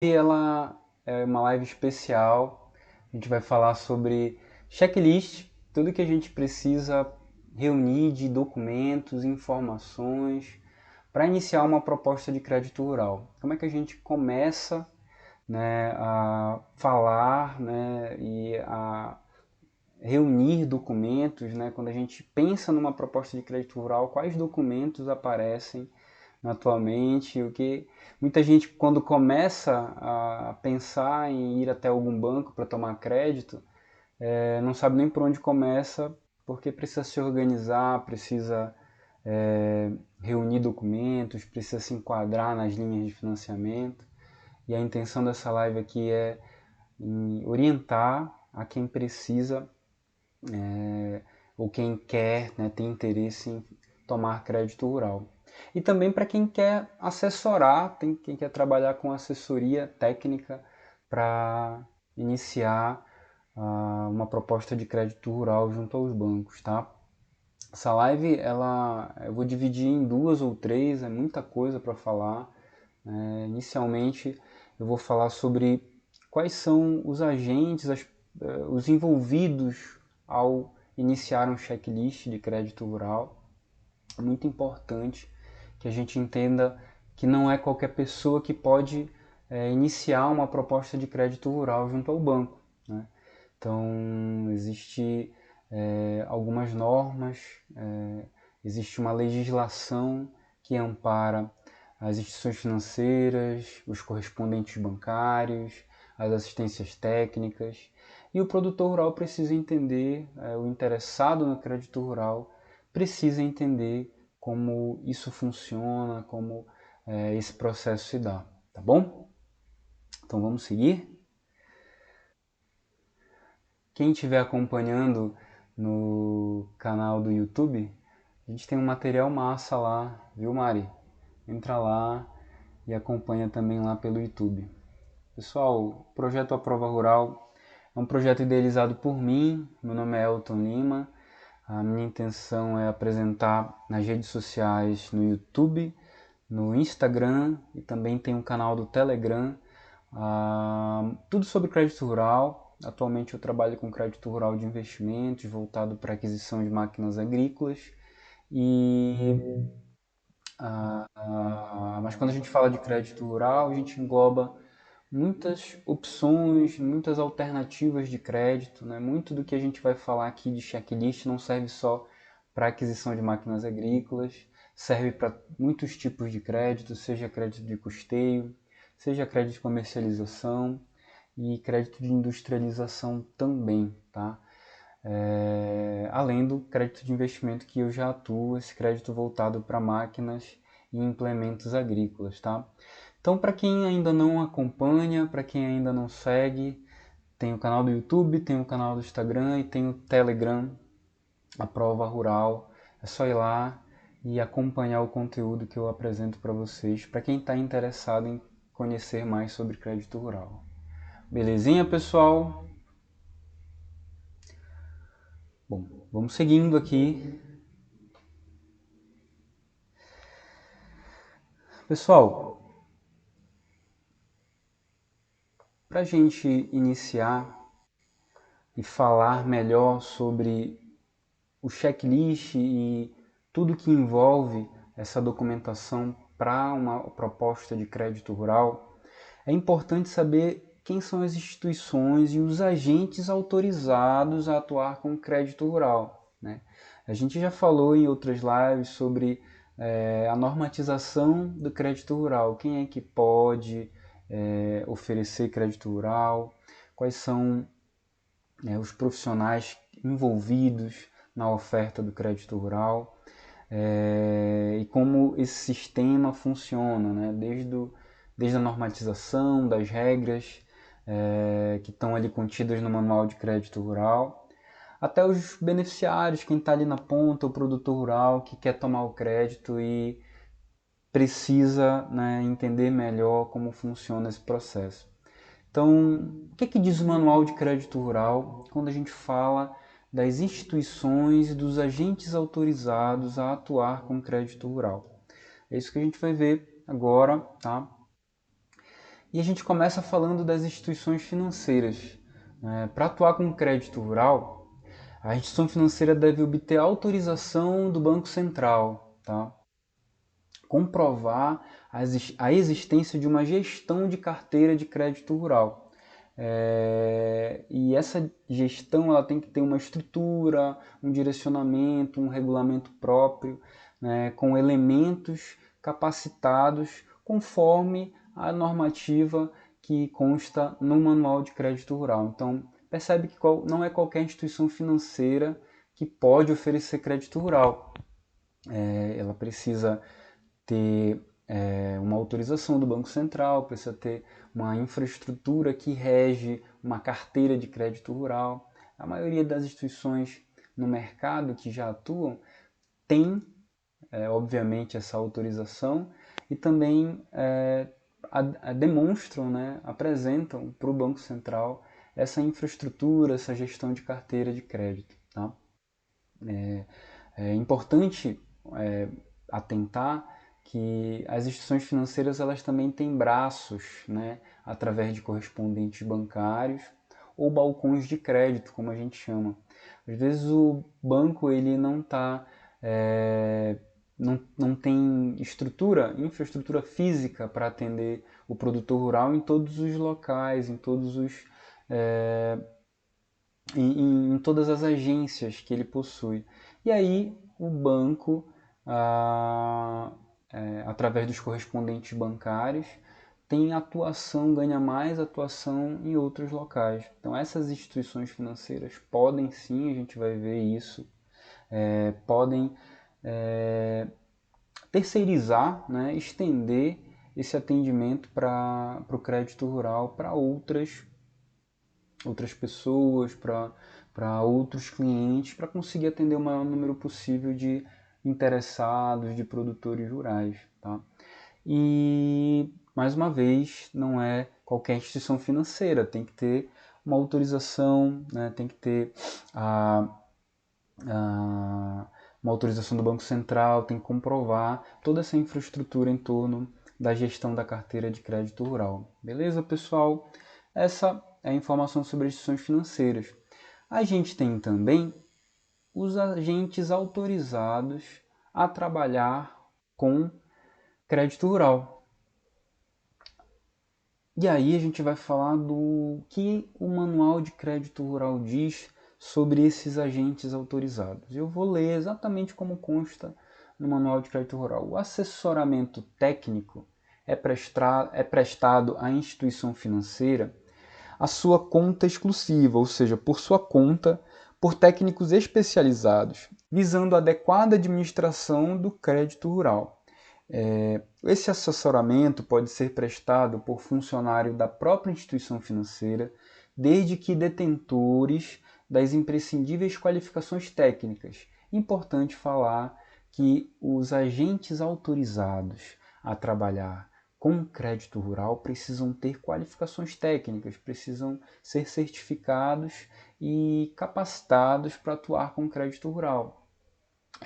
Ela é uma live especial. A gente vai falar sobre checklist, tudo que a gente precisa reunir de documentos, informações para iniciar uma proposta de crédito rural. Como é que a gente começa, né, a falar, né, e a reunir documentos, né, quando a gente pensa numa proposta de crédito rural, quais documentos aparecem atualmente, o que muita gente quando começa a pensar em ir até algum banco para tomar crédito, não sabe nem por onde começa, porque precisa se organizar, precisa reunir documentos, precisa se enquadrar nas linhas de financiamento. E a intenção dessa live aqui é orientar a quem precisa ou quem quer, né, tem interesse em tomar crédito rural. E também para quem quer assessorar, quem quer trabalhar com assessoria técnica para iniciar uma proposta de crédito rural junto aos bancos, tá? Essa live eu vou dividir em duas ou três, é muita coisa para falar. Inicialmente eu vou falar sobre quais são os agentes, os envolvidos ao iniciar um checklist de crédito rural. É muito importante que a gente entenda que não é qualquer pessoa que pode iniciar uma proposta de crédito rural junto ao banco, né? Então, existe algumas normas, existe uma legislação que ampara as instituições financeiras, os correspondentes bancários, as assistências técnicas. E o produtor rural precisa entender, o interessado no crédito rural precisa entender como isso funciona, como esse processo se dá, tá bom? Então vamos seguir. Quem estiver acompanhando no canal do YouTube, a gente tem um material massa lá, viu, Mari? Entra lá e acompanha também lá pelo YouTube. Pessoal, o projeto A Prova Rural é um projeto idealizado por mim, meu nome é Elton Lima. A minha intenção é apresentar nas redes sociais, no YouTube, no Instagram e também tem um canal do Telegram, tudo sobre crédito rural. Atualmente eu trabalho com crédito rural de investimentos, voltado para aquisição de máquinas agrícolas. E, mas quando a gente fala de crédito rural, a gente engloba muitas opções, muitas alternativas de crédito, né? Muito do que a gente vai falar aqui de checklist não serve só para aquisição de máquinas agrícolas, serve para muitos tipos de crédito, seja crédito de custeio, seja crédito de comercialização e crédito de industrialização também, tá? Além do crédito de investimento que eu já atuo, esse crédito voltado para máquinas e implementos agrícolas, tá? Então, para quem ainda não acompanha, para quem ainda não segue, tem o canal do YouTube, tem o canal do Instagram e tem o Telegram, a Prova Rural. É só ir lá e acompanhar o conteúdo que eu apresento para vocês, para quem está interessado em conhecer mais sobre crédito rural. Belezinha, pessoal? Bom, vamos seguindo aqui. Pessoal, para a gente iniciar e falar melhor sobre o checklist e tudo que envolve essa documentação para uma proposta de crédito rural, é importante saber quem são as instituições e os agentes autorizados a atuar com crédito rural, né? A gente já falou em outras lives sobre a normatização do crédito rural, quem é que pode oferecer crédito rural, quais são os profissionais envolvidos na oferta do crédito rural e como esse sistema funciona, né? Desde a normatização das regras que estão ali contidas no Manual de Crédito Rural, até os beneficiários, quem está ali na ponta, o produtor rural que quer tomar o crédito e precisa, né, entender melhor como funciona esse processo. Então, o que diz o Manual de Crédito Rural quando a gente fala das instituições e dos agentes autorizados a atuar com crédito rural? É isso que a gente vai ver agora, tá? E a gente começa falando das instituições financeiras. Para atuar com crédito rural, a instituição financeira deve obter autorização do Banco Central, tá? Comprovar a existência de uma gestão de carteira de crédito rural. E essa gestão ela tem que ter uma estrutura, um direcionamento, um regulamento próprio, né, com elementos capacitados conforme a normativa que consta no Manual de Crédito Rural. Então, percebe que não é qualquer instituição financeira que pode oferecer crédito rural. Ela precisa ter uma autorização do Banco Central, precisa ter uma infraestrutura que rege uma carteira de crédito rural. A maioria das instituições no mercado que já atuam tem, obviamente, essa autorização e também demonstram, né, apresentam para o Banco Central essa infraestrutura, essa gestão de carteira de crédito. Tá? É importante atentar que as instituições financeiras elas também têm braços, né, através de correspondentes bancários ou balcões de crédito, como a gente chama. Às vezes o banco ele não tem infraestrutura física para atender o produtor rural em todos os locais, em todas as agências que ele possui. E aí o banco, através dos correspondentes bancários, ganha mais atuação em outros locais. Então essas instituições financeiras podem sim, a gente vai ver isso, podem terceirizar, né, estender esse atendimento para o crédito rural para outras pessoas, para outros clientes, para conseguir atender o maior número possível de interessados, de produtores rurais. Tá? E, mais uma vez, não é qualquer instituição financeira, tem que ter uma autorização, né? Tem que ter uma autorização do Banco Central, tem que comprovar toda essa infraestrutura em torno da gestão da carteira de crédito rural. Beleza, pessoal? Essa é a informação sobre as instituições financeiras. A gente tem também os agentes autorizados a trabalhar com crédito rural. E aí a gente vai falar do que o Manual de Crédito Rural diz sobre esses agentes autorizados. Eu vou ler exatamente como consta no Manual de Crédito Rural. O assessoramento técnico é prestado à instituição financeira a sua conta exclusiva, ou seja, por sua conta, por técnicos especializados, visando a adequada administração do crédito rural. Esse assessoramento pode ser prestado por funcionário da própria instituição financeira, desde que detentores das imprescindíveis qualificações técnicas. Importante falar que os agentes autorizados a trabalhar com crédito rural precisam ter qualificações técnicas, precisam ser certificados e capacitados para atuar com crédito rural.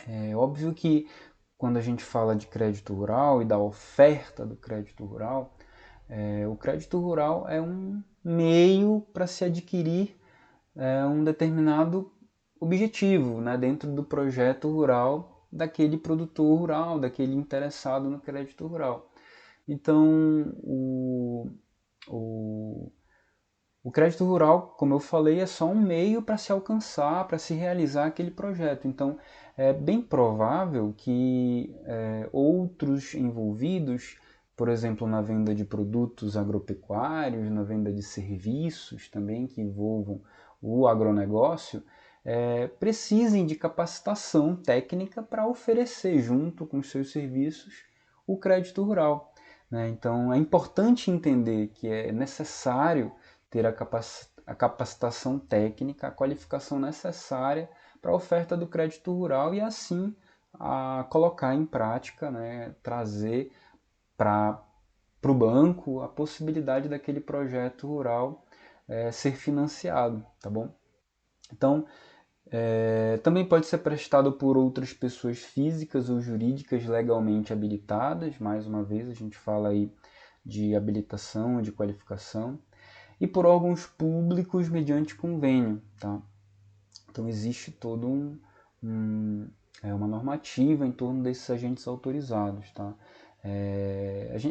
É óbvio que quando a gente fala de crédito rural e da oferta do crédito rural, o crédito rural é um meio para se adquirir um determinado objetivo, né, dentro do projeto rural daquele produtor rural, daquele interessado no crédito rural. Então, o crédito rural, como eu falei, é só um meio para se alcançar, para se realizar aquele projeto. Então, é bem provável que outros envolvidos, por exemplo, na venda de produtos agropecuários, na venda de serviços também que envolvam o agronegócio, precisem de capacitação técnica para oferecer, junto com os seus serviços, o crédito rural. Né? Então, é importante entender que é necessário ter a capacitação técnica, a qualificação necessária para a oferta do crédito rural e assim colocar em prática, né, trazer para o banco a possibilidade daquele projeto rural ser financiado, tá bom? Então, também pode ser prestado por outras pessoas físicas ou jurídicas legalmente habilitadas. Mais uma vez, a gente fala aí de habilitação, de qualificação, e por órgãos públicos mediante convênio, tá? Então existe todo uma normativa em torno desses agentes autorizados, tá?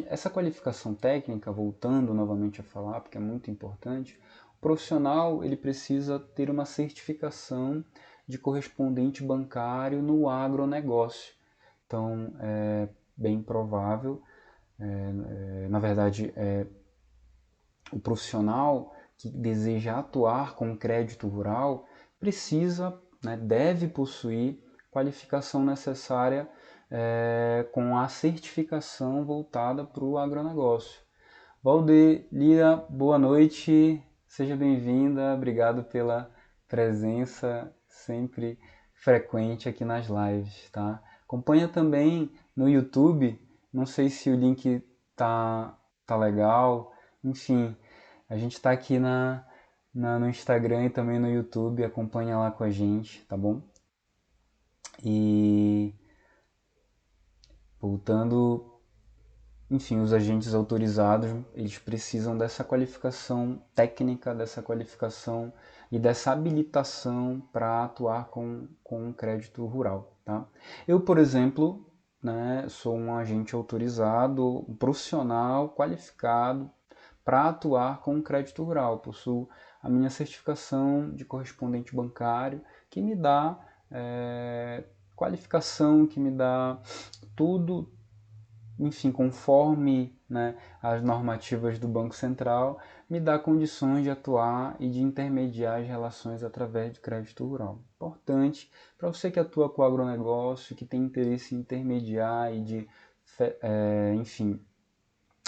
Essa qualificação técnica, voltando novamente a falar, porque é muito importante, o profissional ele precisa ter uma certificação de correspondente bancário no agronegócio. Então é bem provável, na verdade, o profissional que deseja atuar com crédito rural precisa, né, deve possuir qualificação necessária com a certificação voltada para o agronegócio. Valdelia, boa noite, seja bem-vinda, obrigado pela presença sempre frequente aqui nas lives, tá? Acompanha também no YouTube, não sei se o link tá legal, enfim, a gente está aqui no Instagram e também no YouTube, acompanha lá com a gente, tá bom? E voltando, enfim, os agentes autorizados, eles precisam dessa qualificação técnica, dessa qualificação e dessa habilitação para atuar com crédito rural, tá? Eu, por exemplo, né, sou um agente autorizado, um profissional qualificado para atuar com crédito rural. Possuo a minha certificação de correspondente bancário, que me dá qualificação, que me dá tudo, enfim, conforme, né, as normativas do Banco Central, me dá condições de atuar e de intermediar as relações através de crédito rural. Importante para você que atua com o agronegócio, que tem interesse em intermediar e de, enfim,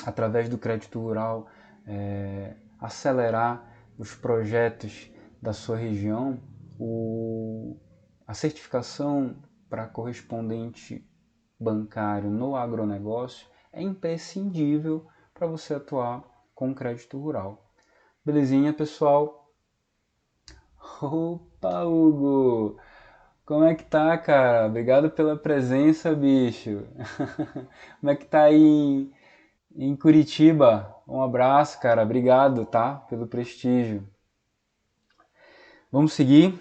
através do crédito rural, acelerar os projetos da sua região, a certificação para correspondente bancário no agronegócio é imprescindível para você atuar com crédito rural. Belezinha, pessoal? Opa, Hugo! Como é que tá, cara? Obrigado pela presença, bicho. Como é que tá aí em Curitiba? Um abraço, cara. Obrigado, tá? Pelo prestígio. Vamos seguir.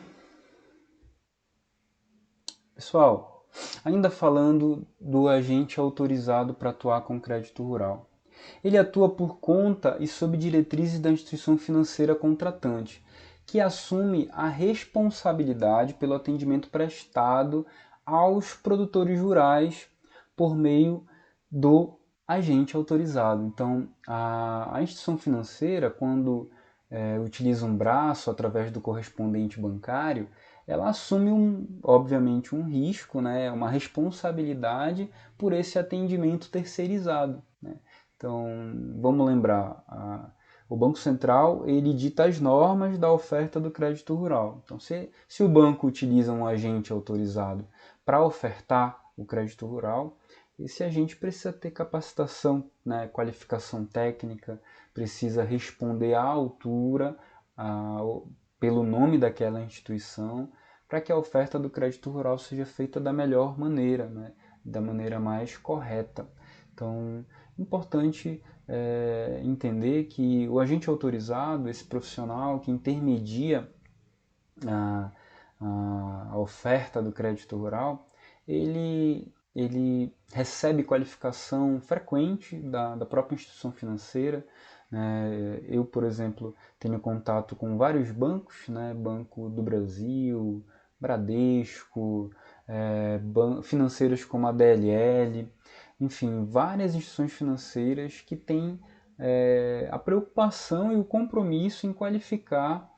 Pessoal, ainda falando do agente autorizado para atuar com crédito rural. Ele atua por conta e sob diretrizes da instituição financeira contratante, que assume a responsabilidade pelo atendimento prestado aos produtores rurais por meio do agente autorizado. Então, a instituição financeira, quando utiliza um braço através do correspondente bancário, ela assume, obviamente, um risco, né, uma responsabilidade por esse atendimento terceirizado, né? Então, vamos lembrar, o Banco Central ele dita as normas da oferta do crédito rural. Então, se o banco utiliza um agente autorizado para ofertar o crédito rural, esse agente precisa ter capacitação, né, qualificação técnica, precisa responder à altura, pelo nome daquela instituição, para que a oferta do crédito rural seja feita da melhor maneira, né, da maneira mais correta. Então, importante entender que o agente autorizado, esse profissional que intermedia a oferta do crédito rural, ele recebe qualificação frequente da própria instituição financeira. Eu, por exemplo, tenho contato com vários bancos, né? Banco do Brasil, Bradesco, financeiras como a DLL, enfim, várias instituições financeiras que têm a preocupação e o compromisso em qualificar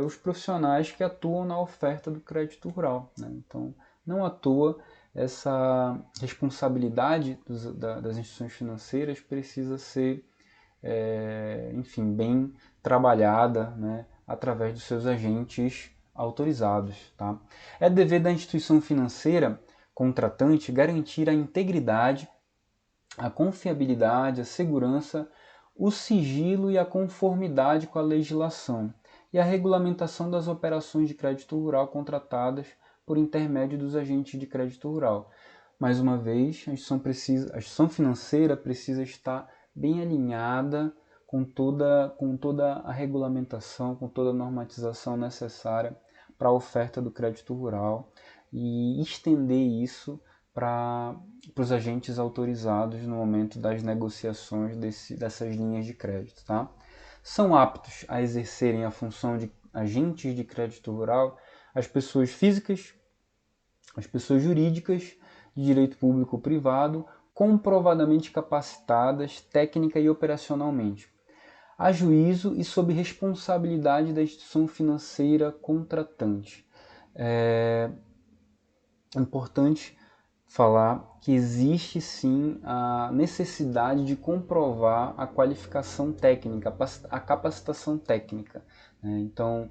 os profissionais que atuam na oferta do crédito rural, né? Então, não à toa, essa responsabilidade das instituições financeiras precisa ser, enfim, bem trabalhada, né, através dos seus agentes autorizados, tá? É dever da instituição financeira contratante garantir a integridade, a confiabilidade, a segurança, o sigilo e a conformidade com a legislação e a regulamentação das operações de crédito rural contratadas por intermédio dos agentes de crédito rural. Mais uma vez, a instituição financeira precisa estar bem alinhada com toda a regulamentação, com toda a normatização necessária para a oferta do crédito rural e estender isso para os agentes autorizados no momento das negociações dessas linhas de crédito. Tá? São aptos a exercerem a função de agentes de crédito rural as pessoas físicas, as pessoas jurídicas de direito público ou privado, comprovadamente capacitadas técnica e operacionalmente, a juízo e sob responsabilidade da instituição financeira contratante. É importante falar que existe sim a necessidade de comprovar a qualificação técnica, a capacitação técnica. Né? Então,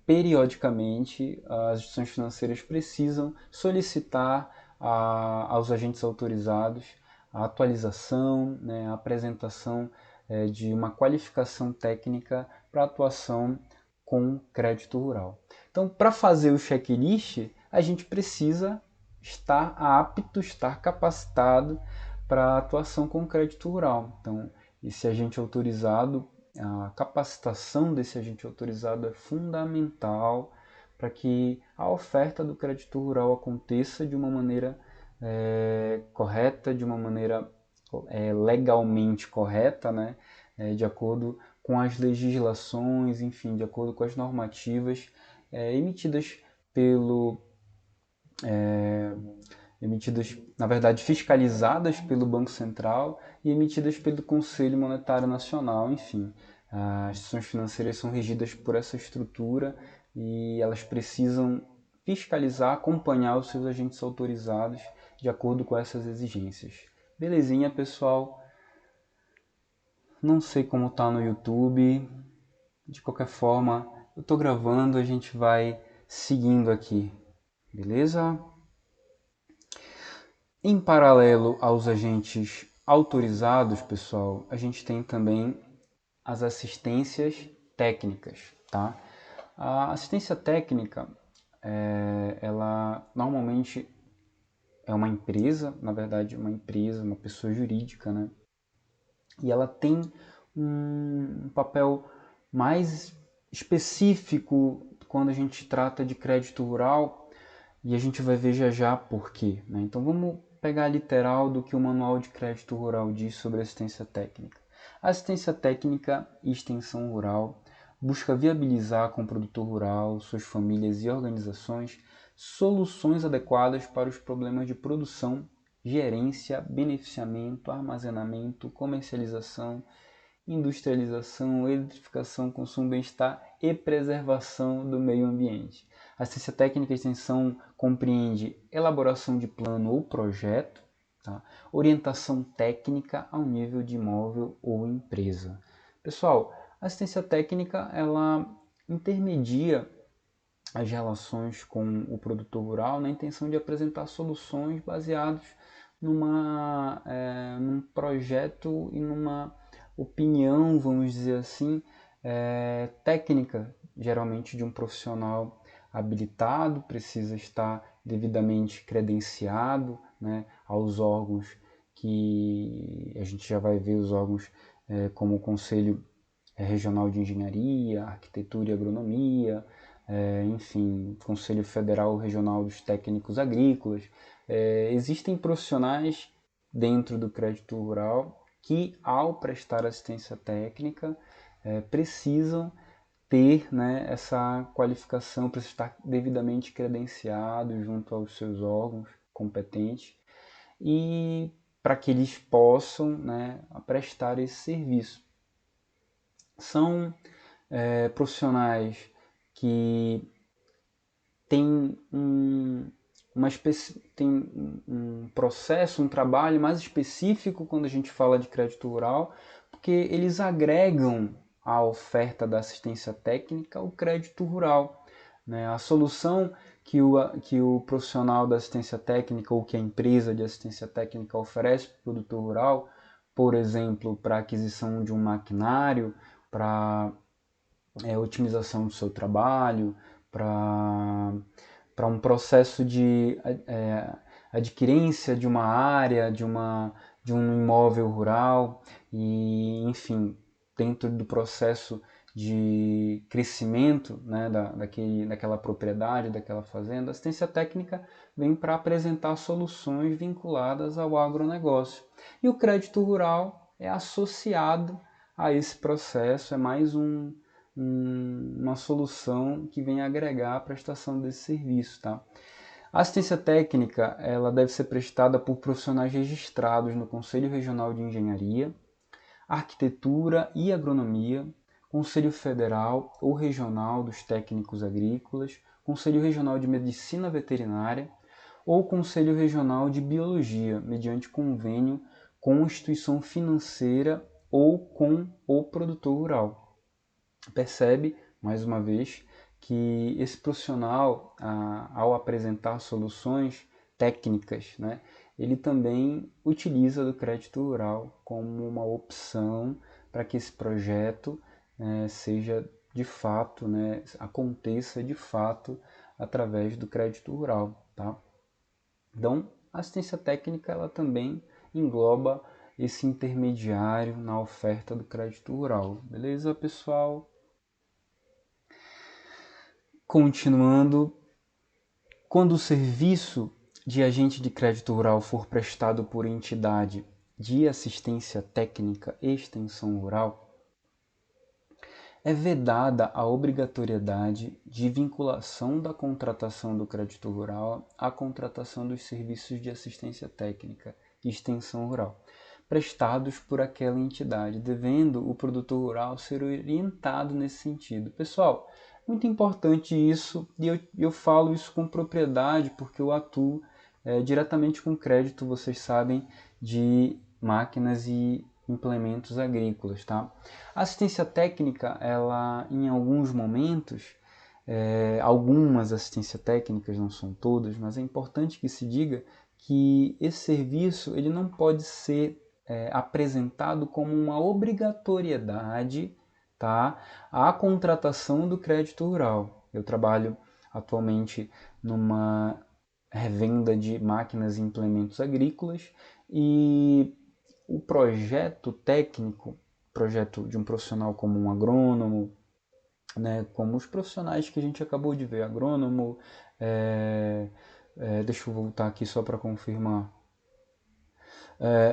periodicamente, as instituições financeiras precisam solicitar aos agentes autorizados a atualização, né, a apresentação de uma qualificação técnica para atuação com crédito rural. Então, para fazer o checklist, a gente precisa estar apto, estar capacitado para a atuação com crédito rural. Então, esse agente autorizado, a capacitação desse agente autorizado é fundamental para que a oferta do crédito rural aconteça de uma maneira correta, de uma maneira legalmente correta, né? De acordo com as legislações, enfim, de acordo com as normativas emitidas na verdade, fiscalizadas pelo Banco Central e emitidas pelo Conselho Monetário Nacional, enfim. As instituições financeiras são regidas por essa estrutura e elas precisam fiscalizar, acompanhar os seus agentes autorizados de acordo com essas exigências. Belezinha, pessoal? Não sei como tá no YouTube. De qualquer forma, eu tô gravando, a gente vai seguindo aqui. Beleza? Em paralelo aos agentes autorizados, pessoal, a gente tem também as assistências técnicas, tá? A assistência técnica, ela normalmente é uma empresa, na verdade, uma empresa, uma pessoa jurídica, né? E ela tem um papel mais específico quando a gente trata de crédito rural, e a gente vai ver já já por quê, né? Então vamos pegar literal do que o Manual de Crédito Rural diz sobre assistência técnica. A assistência técnica e extensão rural busca viabilizar com o produtor rural, suas famílias e organizações soluções adequadas para os problemas de produção, gerência, beneficiamento, armazenamento, comercialização, industrialização, eletrificação, consumo, bem-estar e preservação do meio ambiente. A assistência técnica e extensão compreende elaboração de plano ou projeto, tá? Orientação técnica ao nível de imóvel ou empresa. Pessoal, a assistência técnica ela intermedia as relações com o produtor rural na intenção de apresentar soluções baseadas num projeto e numa opinião, vamos dizer assim, técnica, geralmente de um profissional habilitado, precisa estar devidamente credenciado, né, aos órgãos que a gente já vai ver os órgãos como o Conselho Regional de Engenharia, Arquitetura e Agronomia, enfim, Conselho Federal Regional dos Técnicos Agrícolas. Existem profissionais dentro do crédito rural que, ao prestar assistência técnica, precisam ter, né, essa qualificação, precisam estar devidamente credenciados junto aos seus órgãos competentes e para que eles possam, né, prestar esse serviço. São profissionais que têm um processo, um trabalho mais específico quando a gente fala de crédito rural, porque eles agregam à oferta da assistência técnica o crédito rural. Né? A solução que o profissional da assistência técnica ou que a empresa de assistência técnica oferece para o produtor rural, por exemplo, para a aquisição de um maquinário, para otimização do seu trabalho, para um processo de adquirência de uma área, de um imóvel rural. e, enfim, dentro do processo de crescimento, né, daquela propriedade, daquela fazenda, a assistência técnica vem para apresentar soluções vinculadas ao agronegócio. E o crédito rural é associado a esse processo, é mais uma solução que vem agregar a prestação desse serviço. Tá? A assistência técnica ela deve ser prestada por profissionais registrados no Conselho Regional de Engenharia, Arquitetura e Agronomia, Conselho Federal ou Regional dos Técnicos Agrícolas, Conselho Regional de Medicina Veterinária ou Conselho Regional de Biologia, mediante convênio com instituição financeira ou com o produtor rural. Percebe, mais uma vez, que esse profissional, ao apresentar soluções técnicas, né, ele também utiliza do crédito rural como uma opção para que esse projeto seja de fato, né, aconteça de fato através do crédito rural. Tá? Então, a assistência técnica ela também engloba esse intermediário na oferta do crédito rural. Beleza, pessoal? Continuando, quando o serviço de agente de crédito rural for prestado por entidade de assistência técnica e extensão rural, é vedada a obrigatoriedade de vinculação da contratação do crédito rural à contratação dos serviços de assistência técnica e extensão rural, prestados por aquela entidade, devendo o produtor rural ser orientado nesse sentido. Pessoal, muito importante isso, e eu falo isso com propriedade, porque eu atuo diretamente com crédito, vocês sabem, de máquinas e implementos agrícolas. Tá? A assistência técnica, ela em alguns momentos, algumas assistências técnicas, não são todas, mas é importante que se diga que esse serviço ele não pode ser apresentado como uma obrigatoriedade, tá, à contratação do crédito rural. Eu trabalho atualmente numa revenda de máquinas e implementos agrícolas e o projeto técnico, projeto de um profissional como um agrônomo, né, como os profissionais que a gente acabou de ver, agrônomo, deixa eu voltar aqui só para confirmar,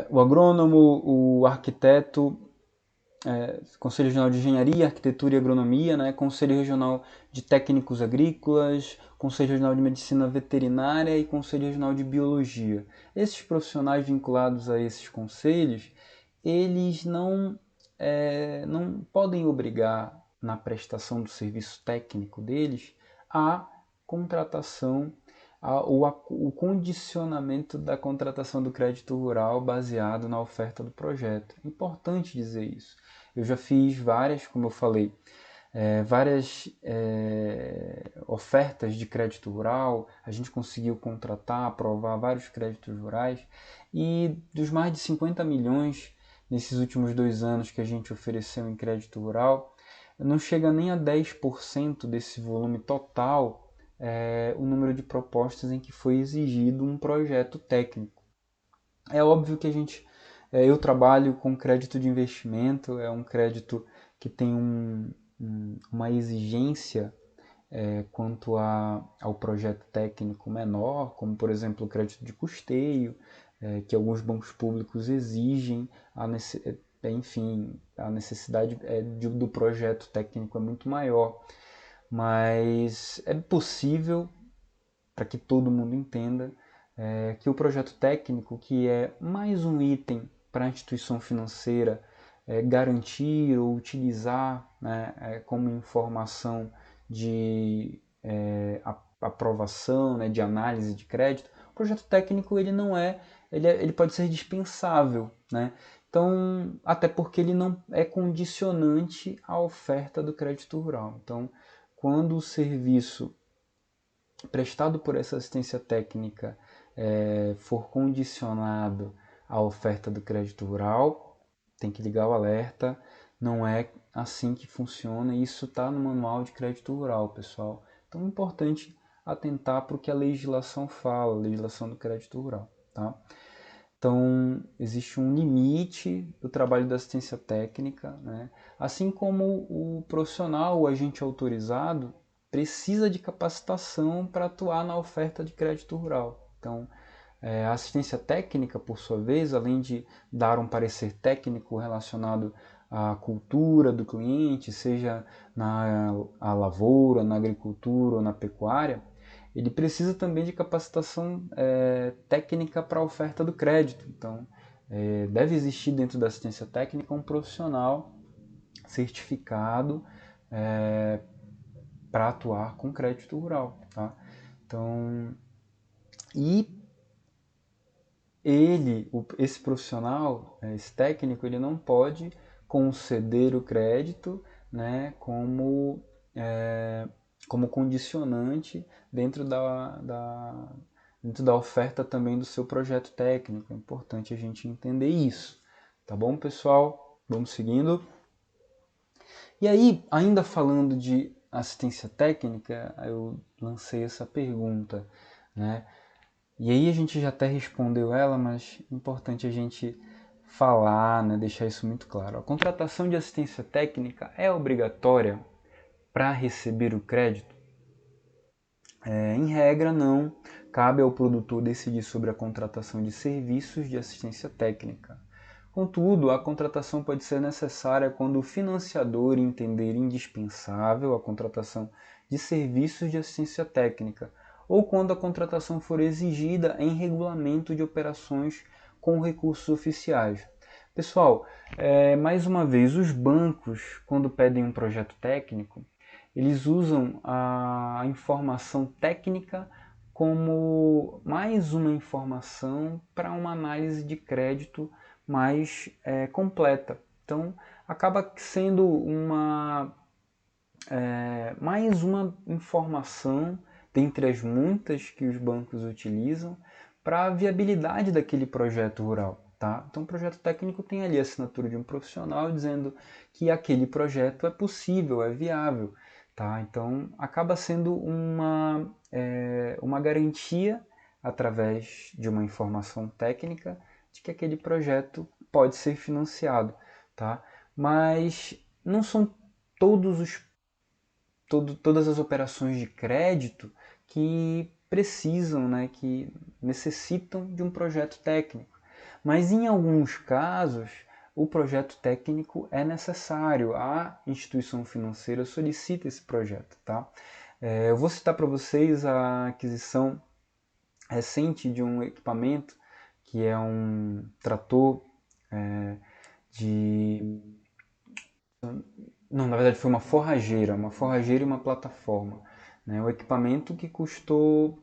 o agrônomo, o arquiteto, Conselho Regional de Engenharia, Arquitetura e Agronomia, né? Conselho Regional de Técnicos Agrícolas, Conselho Regional de Medicina Veterinária e Conselho Regional de Biologia. Esses profissionais vinculados a esses conselhos, eles não podem obrigar na prestação do serviço técnico deles a contratação, o condicionamento da contratação do crédito rural baseado na oferta do projeto. É importante dizer isso. Eu já fiz várias, como eu falei, várias ofertas de crédito rural, a gente conseguiu contratar, aprovar vários créditos rurais e dos mais de 50 milhões nesses últimos 2 anos que a gente ofereceu em crédito rural, não chega nem a 10% desse volume total o número de propostas em que foi exigido um projeto técnico. É óbvio que eu trabalho com crédito de investimento, é um crédito que tem uma exigência quanto ao projeto técnico menor, como por exemplo o crédito de custeio, que alguns bancos públicos exigem, enfim, a necessidade do projeto técnico é muito maior, mas é possível, para que todo mundo entenda, que o projeto técnico, que é mais um item para a instituição financeira garantir ou utilizar, né, como informação de aprovação, né, de análise de crédito, o projeto técnico ele não ele pode ser dispensável, né? Então, até porque ele não é condicionante à oferta do crédito rural. Então, quando o serviço prestado por essa assistência técnica for condicionado à oferta do crédito rural, tem que ligar o alerta, não é assim que funciona, e isso está no manual de crédito rural, pessoal. Então é importante atentar para o que a legislação fala, a legislação do crédito rural. Tá? Então, existe um limite do trabalho da assistência técnica, né? Assim como o profissional, o agente autorizado, precisa de capacitação para atuar na oferta de crédito rural. Então, a assistência técnica, por sua vez, além de dar um parecer técnico relacionado à cultura do cliente, seja na lavoura, na agricultura ou na pecuária, ele precisa também de capacitação técnica para a oferta do crédito. Então, deve existir dentro da assistência técnica um profissional certificado para atuar com crédito rural. Tá? Então, e esse profissional, esse técnico, ele não pode conceder o crédito, né, como condicionante dentro da oferta também do seu projeto técnico. É importante a gente entender isso. Tá bom, pessoal? Vamos seguindo. E aí, ainda falando de assistência técnica, eu lancei essa pergunta, né? E aí a gente já até respondeu ela, mas é importante a gente falar, né, deixar isso muito claro. A contratação de assistência técnica é obrigatória para receber o crédito? Em regra, não. Cabe ao produtor decidir sobre a contratação de serviços de assistência técnica. Contudo, a contratação pode ser necessária quando o financiador entender indispensável a contratação de serviços de assistência técnica, ou quando a contratação for exigida em regulamento de operações com recursos oficiais. Pessoal, mais uma vez, os bancos, quando pedem um projeto técnico, eles usam a informação técnica como mais uma informação para uma análise de crédito mais completa. Então, acaba sendo mais uma informação dentre as muitas que os bancos utilizam para a viabilidade daquele projeto rural. Tá? Então, o projeto técnico tem ali a assinatura de um profissional dizendo que aquele projeto é possível, é viável. Tá? Então, acaba sendo uma garantia, através de uma informação técnica, de que aquele projeto pode ser financiado. Tá? Mas não são todas as operações de crédito que precisam, né, que necessitam de um projeto técnico. Mas em alguns casos, o projeto técnico é necessário, a instituição financeira solicita esse projeto. Tá? Eu vou citar para vocês a aquisição recente de um equipamento que é um trator de... Não, na verdade foi uma forrageira e uma plataforma. Né? O equipamento que custou,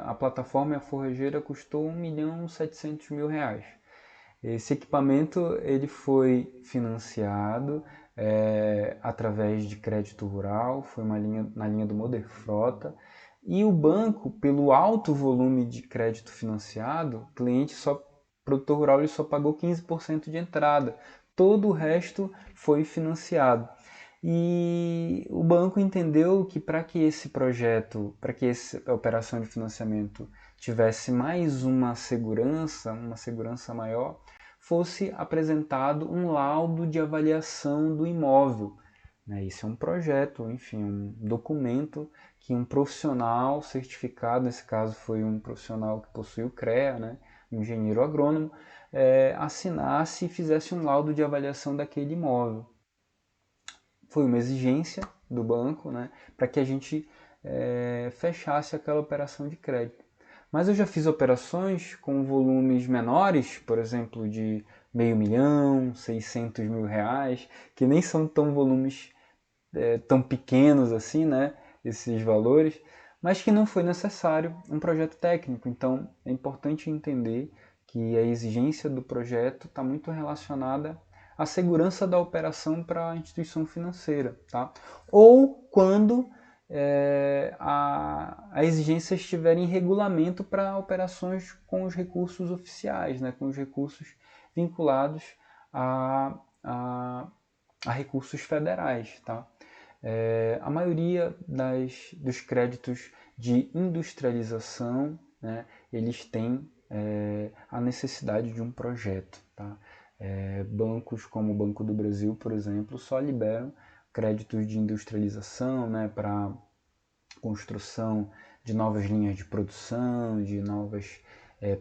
a plataforma e a forrageira custou R$ 1.700.000. Esse equipamento ele foi financiado através de crédito rural, foi na linha do Moderfrota, e o banco, pelo alto volume de crédito financiado, produtor rural ele só pagou 15% de entrada, todo o resto foi financiado. E o banco entendeu que para que esse projeto, para que essa operação de financiamento tivesse mais uma segurança maior, fosse apresentado um laudo de avaliação do imóvel. Isso é um projeto, enfim, um documento que um profissional certificado, nesse caso foi um profissional que possui o CREA, né, um engenheiro agrônomo, assinasse e fizesse um laudo de avaliação daquele imóvel. Foi uma exigência do banco, né, para que a gente fechasse aquela operação de crédito. Mas eu já fiz operações com volumes menores, por exemplo, de R$ 500.000, R$ 600.000, que nem são tão volumes tão pequenos assim, né, esses valores, mas que não foi necessário um projeto técnico. Então é importante entender que a exigência do projeto está muito relacionada à segurança da operação para a instituição financeira. Tá? Ou quando a exigência estiver em regulamento para operações com os recursos oficiais, né, com os recursos vinculados a recursos federais. Tá? A maioria dos créditos de industrialização, né, eles têm a necessidade de um projeto. Tá? Bancos como o Banco do Brasil, por exemplo, só liberam créditos de industrialização, né, para construção de novas linhas de produção,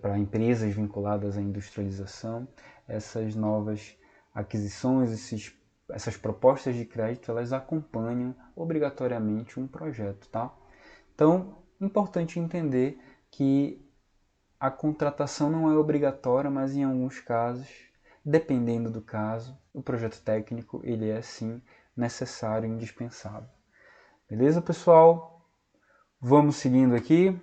para empresas vinculadas à industrialização. Essas novas aquisições, essas propostas de crédito, elas acompanham obrigatoriamente um projeto, tá? Então, importante entender que a contratação não é obrigatória, mas em alguns casos, dependendo do caso, o projeto técnico ele é sim necessário e indispensável. Beleza, pessoal? Vamos seguindo aqui.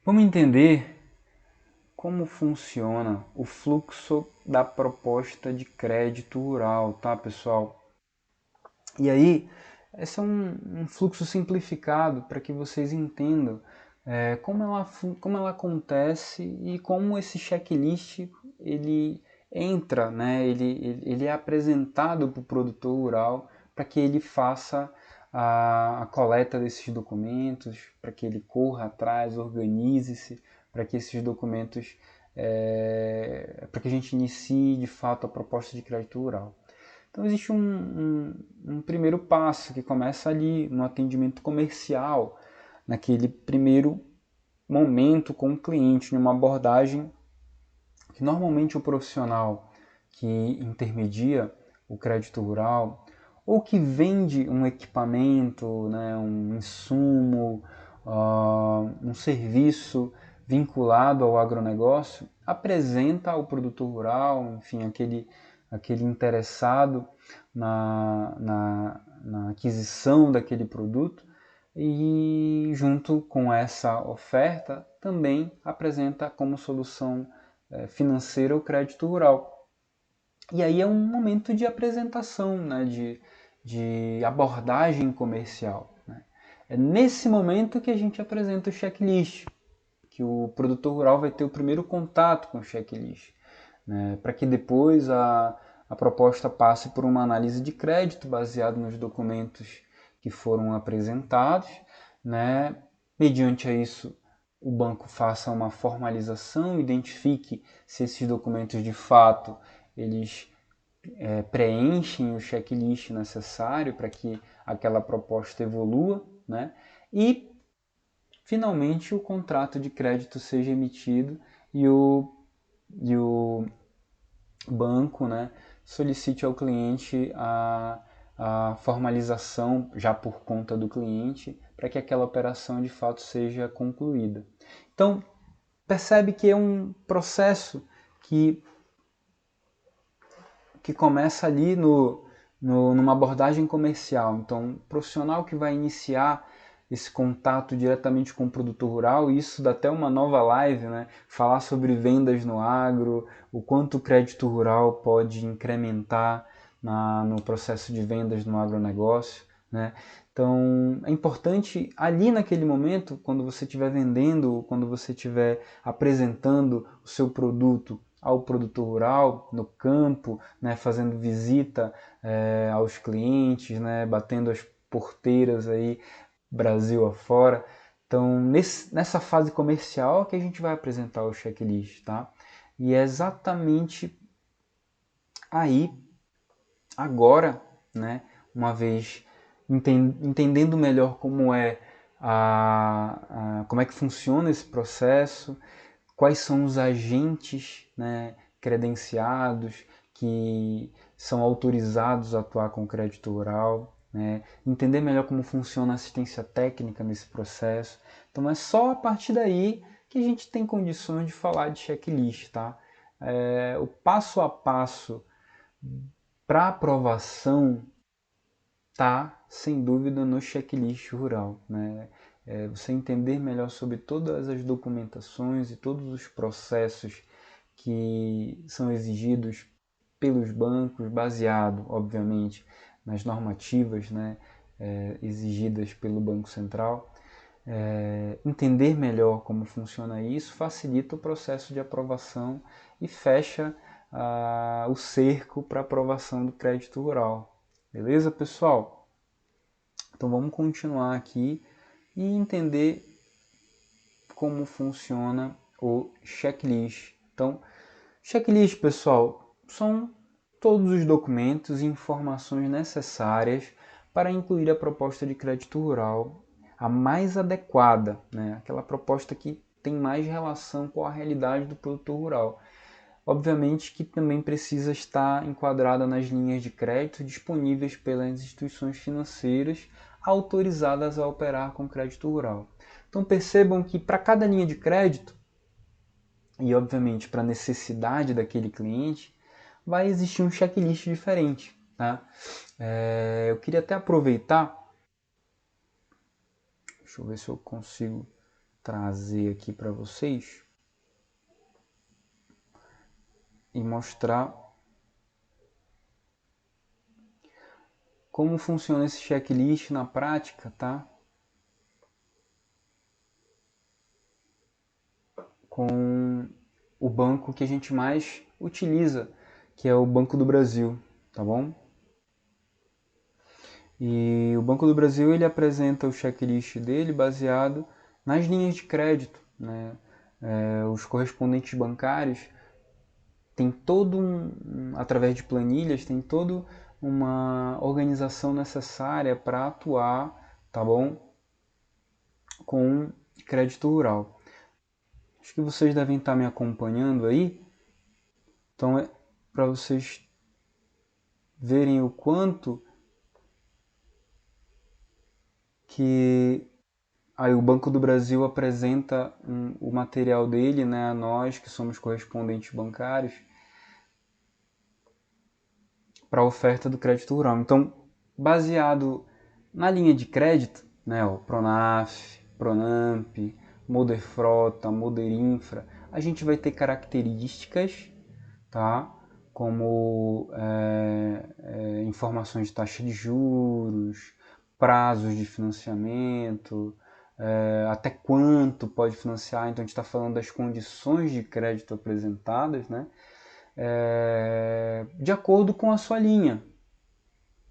Vamos entender como funciona o fluxo da proposta de crédito rural, tá, pessoal? E aí, esse é um fluxo simplificado para que vocês entendam como ela acontece e como esse checklist ele entra, né? Ele é apresentado para o produtor rural para que ele faça a coleta desses documentos, para que ele corra atrás, organize-se, para que esses documentos, para que a gente inicie de fato a proposta de crédito rural. Então existe um primeiro passo que começa ali no atendimento comercial, naquele primeiro momento com o cliente, numa abordagem que normalmente o profissional que intermedia o crédito rural ou que vende um equipamento, né, um insumo, um serviço vinculado ao agronegócio, apresenta ao produtor rural, enfim, aquele interessado na aquisição daquele produto, e junto com essa oferta também apresenta como solução financeira o crédito rural. E aí é um momento de apresentação, né, de abordagem comercial. Né? É nesse momento que a gente apresenta o checklist, que o produtor rural vai ter o primeiro contato com o checklist, né, para que depois a proposta passe por uma análise de crédito baseada nos documentos que foram apresentados, né, mediante a isso o banco faça uma formalização, identifique se esses documentos de fato eles preenchem o checklist necessário para que aquela proposta evolua, né, e finalmente o contrato de crédito seja emitido e o banco, né, solicite ao cliente a formalização já por conta do cliente para que aquela operação de fato seja concluída. Então, percebe que é um processo que começa ali numa abordagem comercial. Então, o profissional que vai iniciar esse contato diretamente com o produtor rural, e isso dá até uma nova live, né? Falar sobre vendas no agro, o quanto o crédito rural pode incrementar no processo de vendas no agronegócio, né? Então, é importante ali naquele momento, quando você estiver vendendo, quando você estiver apresentando o seu produto ao produtor rural, no campo, né, fazendo visita aos clientes, né, batendo as porteiras aí Brasil afora. Então, nessa fase comercial que a gente vai apresentar o checklist, tá? E é exatamente aí, agora, né, uma vez entendendo melhor como é que funciona esse processo, quais são os agentes, né, credenciados que são autorizados a atuar com crédito rural, né, entender melhor como funciona a assistência técnica nesse processo. Então é só a partir daí que a gente tem condições de falar de checklist, tá? O passo a passo para aprovação tá, sem dúvida, no checklist rural, né? Você entender melhor sobre todas as documentações e todos os processos que são exigidos pelos bancos, baseado, obviamente, nas normativas, né, exigidas pelo Banco Central. Entender melhor como funciona isso facilita o processo de aprovação e fecha o cerco para aprovação do crédito rural. Beleza, pessoal? Então vamos continuar aqui e entender como funciona o checklist. Então, checklist, pessoal, são todos os documentos e informações necessárias para incluir a proposta de crédito rural, a mais adequada, né? Aquela proposta que tem mais relação com a realidade do produtor rural. Obviamente que também precisa estar enquadrada nas linhas de crédito disponíveis pelas instituições financeiras autorizadas a operar com crédito rural. Então percebam que para cada linha de crédito, e obviamente para a necessidade daquele cliente, vai existir um checklist diferente. Tá? Eu queria até aproveitar, deixa eu ver se eu consigo trazer aqui para vocês e mostrar como funciona esse checklist na prática, tá? Com o banco que a gente mais utiliza, que é o Banco do Brasil, tá bom? E o Banco do Brasil ele apresenta o checklist dele baseado nas linhas de crédito, né? Os correspondentes bancários tem todo através de planilhas, tem toda uma organização necessária para atuar, tá bom? Com crédito rural. Acho que vocês devem estar me acompanhando aí. Então é para vocês verem o quanto que aí o Banco do Brasil apresenta o material dele, né, a nós que somos correspondentes bancários para a oferta do crédito rural. Então, baseado na linha de crédito, né, o Pronaf, Pronamp, Moderfrota, Moderinfra, a gente vai ter características, tá? Como informações de taxa de juros, prazos de financiamento, até quanto pode financiar. Então a gente está falando das condições de crédito apresentadas, né? De acordo com a sua linha.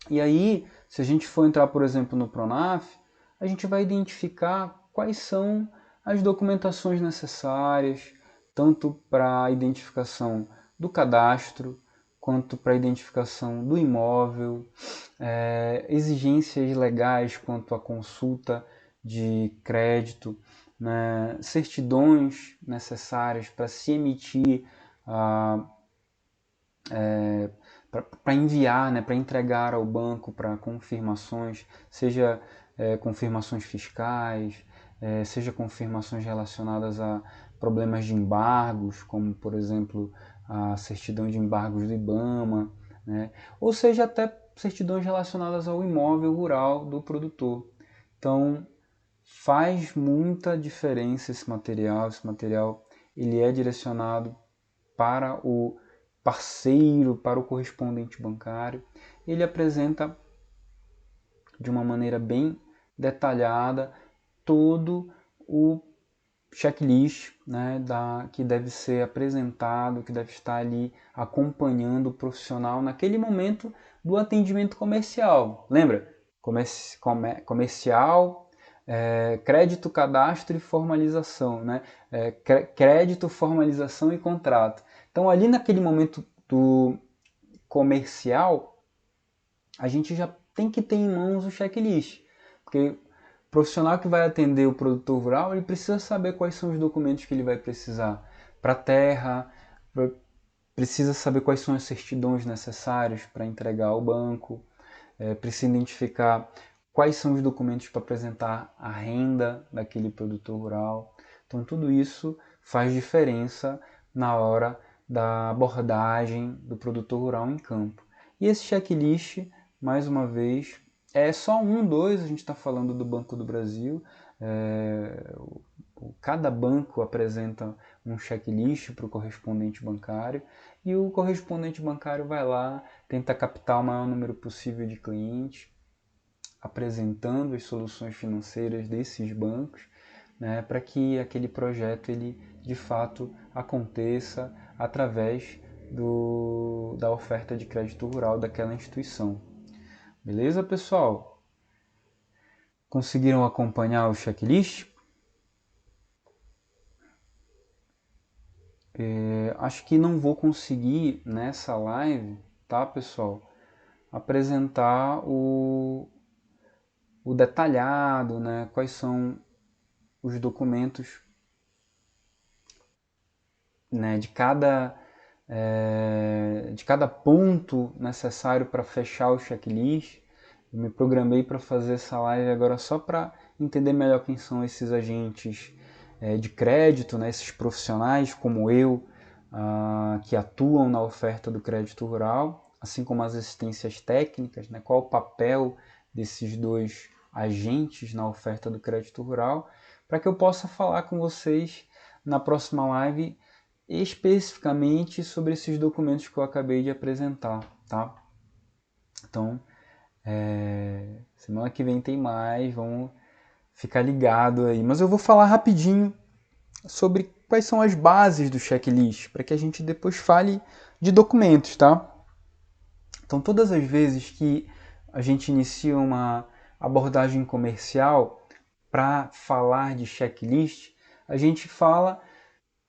E aí, se a gente for entrar, por exemplo, no Pronaf, a gente vai identificar quais são as documentações necessárias, tanto para a identificação do cadastro, quanto para a identificação do imóvel, exigências legais quanto à consulta de crédito, né, certidões necessárias para se emitir para enviar, né, para entregar ao banco para confirmações, seja confirmações fiscais, seja confirmações relacionadas a problemas de embargos, como por exemplo a certidão de embargos do IBAMA, né, ou seja até certidões relacionadas ao imóvel rural do produtor. Então faz muita diferença esse material. Esse material ele é direcionado para o parceiro, para o correspondente bancário. Ele apresenta de uma maneira bem detalhada todo o checklist, né, que deve ser apresentado, que deve estar ali acompanhando o profissional naquele momento do atendimento comercial. Lembra? Comercial, crédito, cadastro e formalização, né? Crédito, formalização e contrato. Então, ali naquele momento do comercial, a gente já tem que ter em mãos o checklist, porque o profissional que vai atender o produtor rural, ele precisa saber quais são os documentos que ele vai precisar para a terra, precisa saber quais são as certidões necessárias para entregar ao banco, precisa identificar quais são os documentos para apresentar a renda daquele produtor rural. Então tudo isso faz diferença na hora da abordagem do produtor rural em campo. E esse checklist, mais uma vez, é só dois, a gente está falando do Banco do Brasil. Cada banco apresenta um checklist para o correspondente bancário e o correspondente bancário vai lá, tenta captar o maior número possível de clientes, apresentando as soluções financeiras desses bancos, né, para que aquele projeto ele de fato aconteça através da oferta de crédito rural daquela instituição. Beleza, pessoal? Conseguiram acompanhar o checklist? Acho que não vou conseguir nessa live, tá, pessoal, apresentar o detalhado, né? Quais são os documentos, né, de cada ponto necessário para fechar o checklist. Eu me programei para fazer essa live agora só para entender melhor quem são esses agentes de crédito, né, esses profissionais como eu, que atuam na oferta do crédito rural, assim como as assistências técnicas, né, qual o papel desses dois agentes na oferta do crédito rural, para que eu possa falar com vocês na próxima live especificamente sobre esses documentos que eu acabei de apresentar, tá? Então, semana que vem tem mais, vamos ficar ligado aí. Mas eu vou falar rapidinho sobre quais são as bases do checklist, para que a gente depois fale de documentos, tá? Então, todas as vezes que a gente inicia uma abordagem comercial para falar de checklist, a gente fala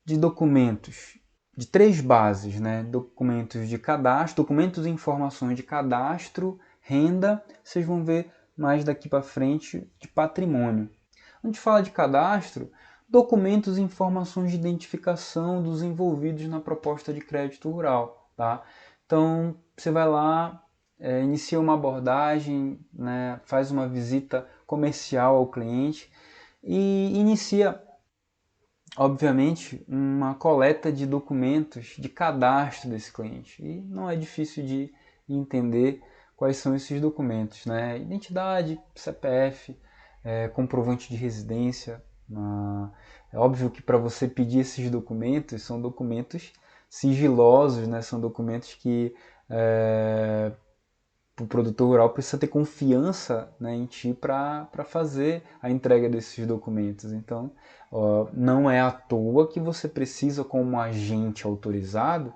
de documentos de três bases, né? Documentos de cadastro, documentos e informações de cadastro, renda, vocês vão ver mais daqui para frente de patrimônio. Quando a gente fala de cadastro, documentos e informações de identificação dos envolvidos na proposta de crédito rural, tá? Então, você vai lá, inicia uma abordagem, né? Faz uma visita comercial ao cliente e inicia obviamente, uma coleta de documentos de cadastro desse cliente. E não é difícil de entender quais são esses documentos, né? Identidade, CPF, comprovante de residência. É óbvio que para você pedir esses documentos, são documentos sigilosos, né? São documentos que o produtor rural precisa ter confiança, né, em ti para fazer a entrega desses documentos. Então, não é à toa que você precisa, como agente autorizado,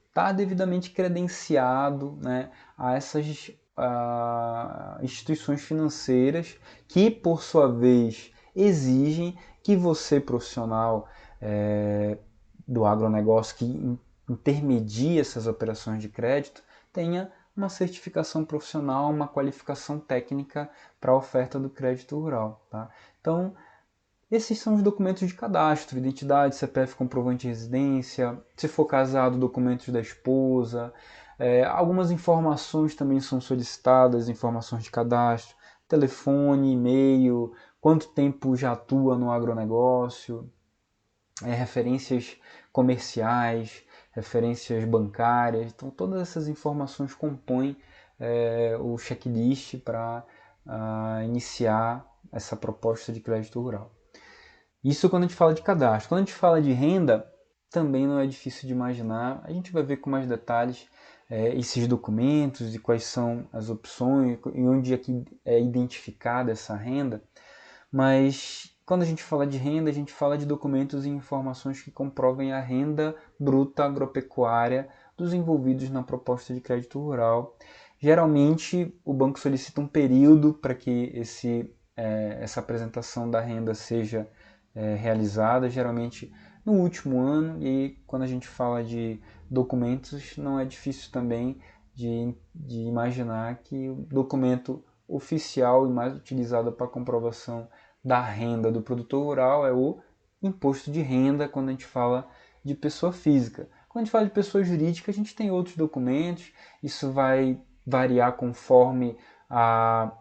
estar devidamente credenciado, né, a essas instituições financeiras que, por sua vez, exigem que você, profissional do agronegócio, que intermedia essas operações de crédito, tenha uma certificação profissional, uma qualificação técnica para a oferta do crédito rural. Tá? Então, esses são os documentos de cadastro: identidade, CPF, comprovante de residência, se for casado, documentos da esposa. Algumas informações também são solicitadas, informações de cadastro: telefone, e-mail, quanto tempo já atua no agronegócio, referências comerciais, referências bancárias. Então, todas essas informações compõem o checklist para iniciar essa proposta de crédito rural. Isso quando a gente fala de cadastro. Quando a gente fala de renda, também não é difícil de imaginar. A gente vai ver com mais detalhes esses documentos e quais são as opções e onde é que é identificada essa renda. Mas quando a gente fala de renda, a gente fala de documentos e informações que comprovem a renda bruta agropecuária dos envolvidos na proposta de crédito rural. Geralmente, o banco solicita um período para que essa apresentação da renda seja realizada, geralmente no último ano. E quando a gente fala de documentos, não é difícil também de imaginar que o documento oficial e mais utilizado para comprovação da renda do produtor rural é o imposto de renda, quando a gente fala de pessoa física. Quando a gente fala de pessoa jurídica, a gente tem outros documentos, isso vai variar conforme a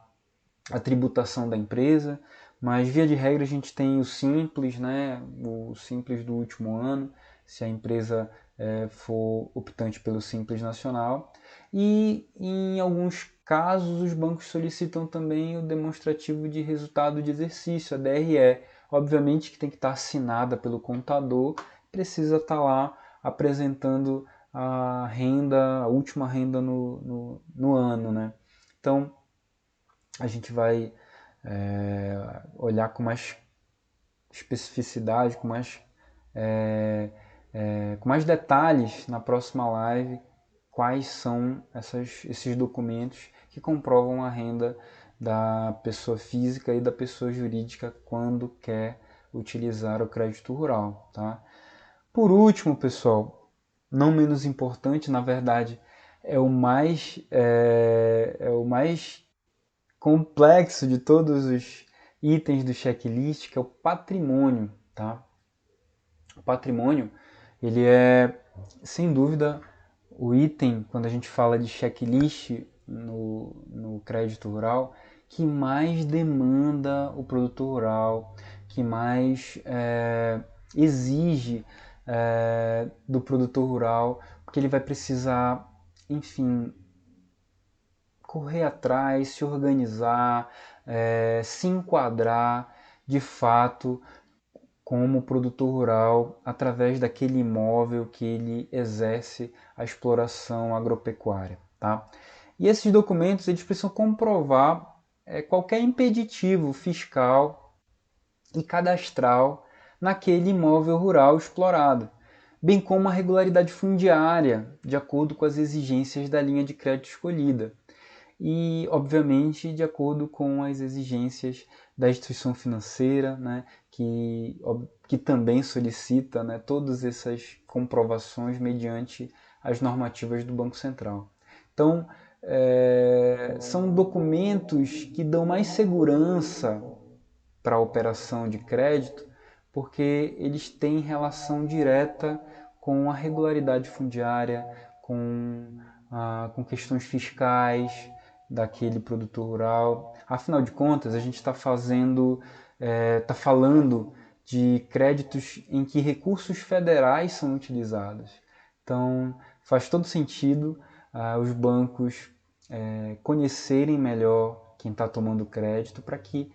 tributação da empresa, mas via de regra a gente tem o simples, né? O simples do último ano, se a empresa for optante pelo Simples Nacional. E em alguns casos os bancos solicitam também o demonstrativo de resultado de exercício, a DRE. Obviamente que tem que estar assinada pelo contador, precisa estar lá apresentando a renda, a última renda no ano, né? Então a gente vai olhar com mais especificidade, com mais detalhes na próxima live quais são esses documentos que comprovam a renda da pessoa física e da pessoa jurídica quando quer utilizar o crédito rural, tá? Por último, pessoal, não menos importante, na verdade, é o mais complexo de todos os itens do checklist, que é o patrimônio, tá? O patrimônio, ele é, sem dúvida, o item, quando a gente fala de checklist no crédito rural, que mais demanda o produtor rural, que mais exige do produtor rural, porque ele vai precisar, enfim, correr atrás, se organizar, se enquadrar de fato como produtor rural através daquele imóvel que ele exerce a exploração agropecuária, tá? E esses documentos eles precisam comprovar qualquer impeditivo fiscal e cadastral naquele imóvel rural explorado, bem como a regularidade fundiária, de acordo com as exigências da linha de crédito escolhida e, obviamente, de acordo com as exigências da instituição financeira, né, que também solicita, né, todas essas comprovações mediante as normativas do Banco Central. Então, são documentos que dão mais segurança para a operação de crédito, porque eles têm relação direta com a regularidade fundiária, com questões fiscais daquele produtor rural. Afinal de contas, a gente está falando de créditos em que recursos federais são utilizados. Então, faz todo sentido os bancos conhecerem melhor quem está tomando crédito para que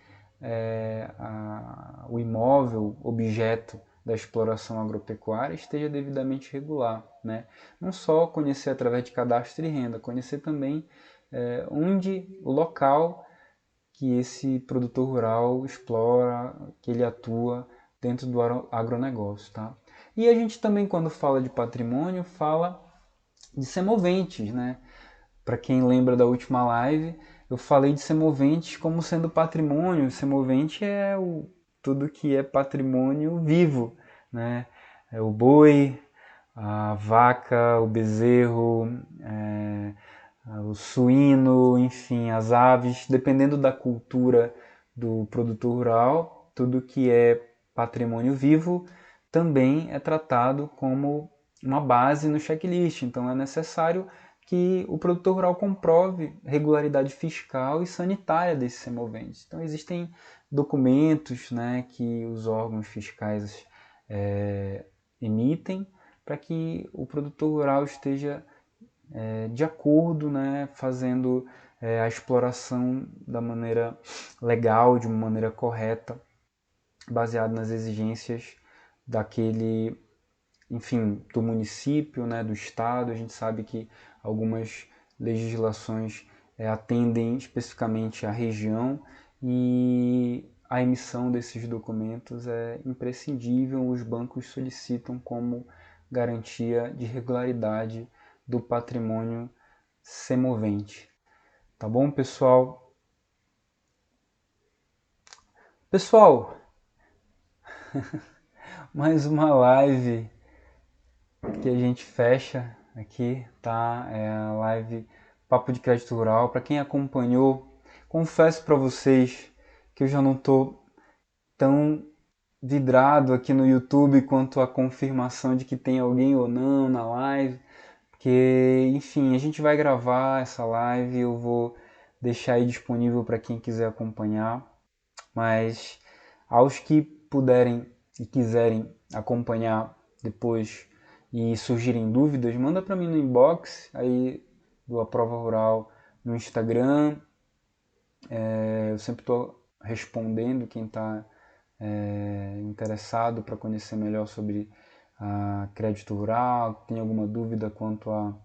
o imóvel, objeto da exploração agropecuária esteja devidamente regular, né? Não só conhecer através de cadastro de renda, conhecer também onde o local que esse produtor rural explora, que ele atua dentro do agronegócio, tá? E a gente também, quando fala de patrimônio, fala de semoventes, né? Para quem lembra da última live, eu falei de semoventes como sendo patrimônio. Semovente é tudo que é patrimônio vivo, né? É o boi, a vaca, o bezerro, o suíno, enfim, as aves, dependendo da cultura do produtor rural, tudo que é patrimônio vivo também é tratado como uma base no checklist. Então é necessário que o produtor rural comprove regularidade fiscal e sanitária desses semoventes. Então existem documentos, né, que os órgãos fiscais emitem para que o produtor rural esteja de acordo, né, fazendo a exploração da maneira legal, de uma maneira correta, baseado nas exigências daquele, enfim, do município, né, do estado. A gente sabe que algumas legislações atendem especificamente à região e a emissão desses documentos é imprescindível. Os bancos solicitam como garantia de regularidade do patrimônio semovente. Tá bom, pessoal? Pessoal, mais uma live que a gente fecha aqui, tá? É a live Papo de Crédito Rural. Para quem acompanhou, confesso para vocês que eu já não tô tão vidrado aqui no YouTube quanto a confirmação de que tem alguém ou não na live, porque, enfim, a gente vai gravar essa live, eu vou deixar aí disponível para quem quiser acompanhar, mas aos que puderem e quiserem acompanhar depois e surgirem dúvidas, manda para mim no inbox aí do A Prova Rural no Instagram. Eu sempre estou respondendo quem está interessado para conhecer melhor sobre a crédito rural, tem alguma dúvida quanto a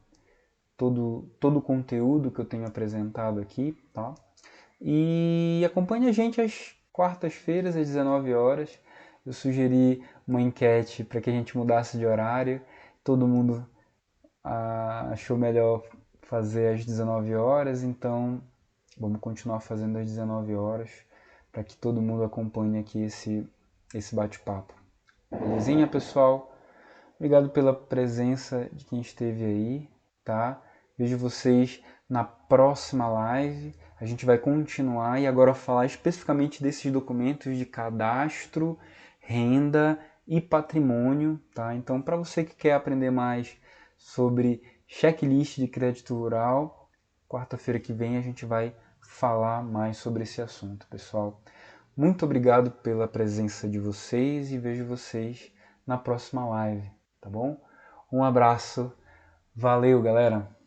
todo o conteúdo que eu tenho apresentado aqui, tá? E acompanhe a gente às quartas-feiras, às 19 horas. Eu sugeri uma enquete para que a gente mudasse de horário. Todo mundo achou melhor fazer às 19 horas, então Vamos continuar fazendo às 19 horas para que todo mundo acompanhe aqui esse bate-papo. Belezinha, pessoal? Obrigado pela presença de quem esteve aí, tá? Vejo vocês na próxima live. A gente vai continuar e agora falar especificamente desses documentos de cadastro, renda e patrimônio, tá? Então, para você que quer aprender mais sobre checklist de crédito rural, quarta-feira que vem a gente vai falar mais sobre esse assunto, pessoal. Muito obrigado pela presença de vocês e vejo vocês na próxima live, tá bom? Um abraço, valeu, galera!